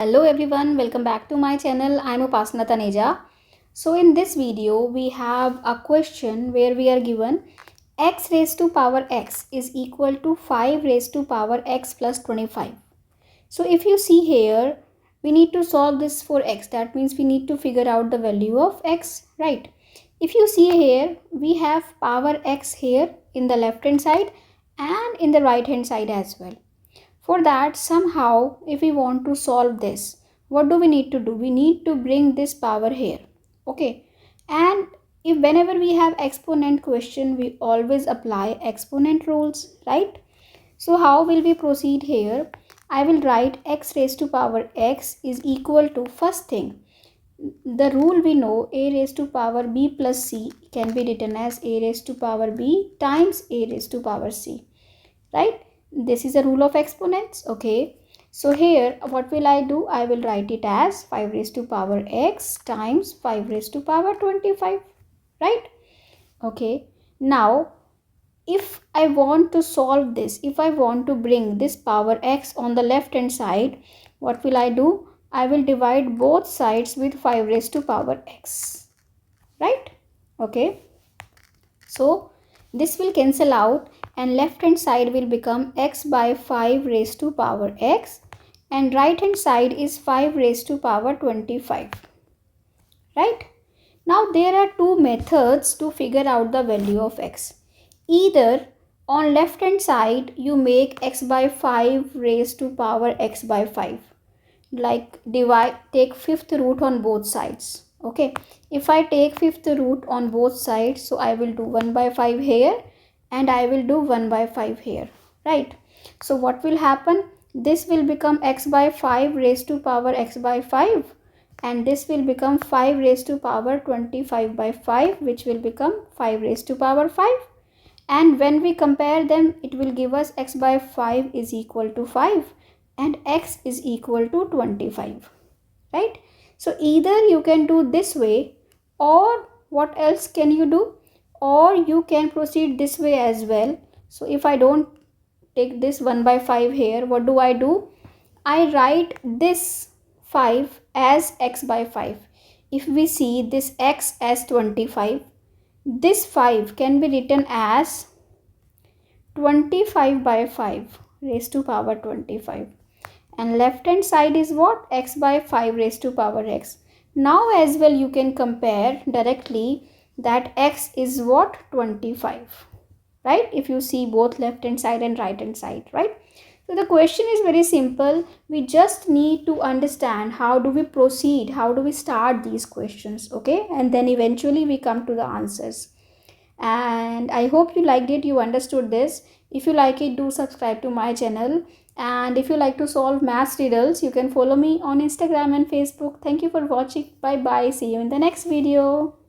Hello everyone, welcome back to my channel. I'm Upasana Taneja. So in this video we have a question where we are given x raised to power x is equal to 5 raised to power x plus 25. So if you see here, we need to solve this for x. That means we need to figure out the value of x, right? If you see here, we have power x here in the left hand side and in the right hand side as well. For that, somehow, if we want to solve this, what do we need to do? We need to bring this power here. Okay. And if whenever we have exponent question, we always apply exponent rules, right? So how will we proceed here? I will write x raised to power x is equal to, first thing, the rule we know, a raised to power b plus c can be written as a raised to power b times a raised to power c, right? This is a rule of exponents. Okay, so here what will I do? I will write it as 5 raised to power x times 5 raised to power 25, right? Okay, now if I want to solve this, if I want to bring this power x on the left hand side, what will I do? I will divide both sides with 5 raised to power x, right? Okay, so this will cancel out and left hand side will become x by 5 raised to power x and right hand side is 5 raised to power 25, right? Now there are two methods to figure out the value of x. Either on left hand side you make x by 5 raised to power x by 5, like take fifth root on both sides. Okay, if I take fifth root on both sides, so I will do 1 by 5 here and I will do 1 by 5 here, right? So what will happen? This will become x by 5 raised to power x by 5 and this will become 5 raised to power 25 by 5, which will become 5 raised to power 5. And when we compare them, it will give us x by 5 is equal to 5 and x is equal to 25, right? So either you can do this way, or what else can you do? Or you can proceed this way as well. So if I don't take this 1 by 5 here, what do? I write this 5 as x by 5. If we see this x as 25, this 5 can be written as 25 by 5 raised to power 25. And left hand side is what? X by 5 raised to power x. Now as well you can compare directly that x is what? 25, right? If you see both left hand side and right hand side, right? So the question is very simple. We just need to understand how do we proceed, how do we start these questions, okay? And then eventually we come to the answers. And I hope you liked it, you understood this. If you like it, do subscribe to my channel. And if you like to solve math riddles, you can follow me on Instagram and Facebook. Thank you for watching. Bye bye. See you in the next video.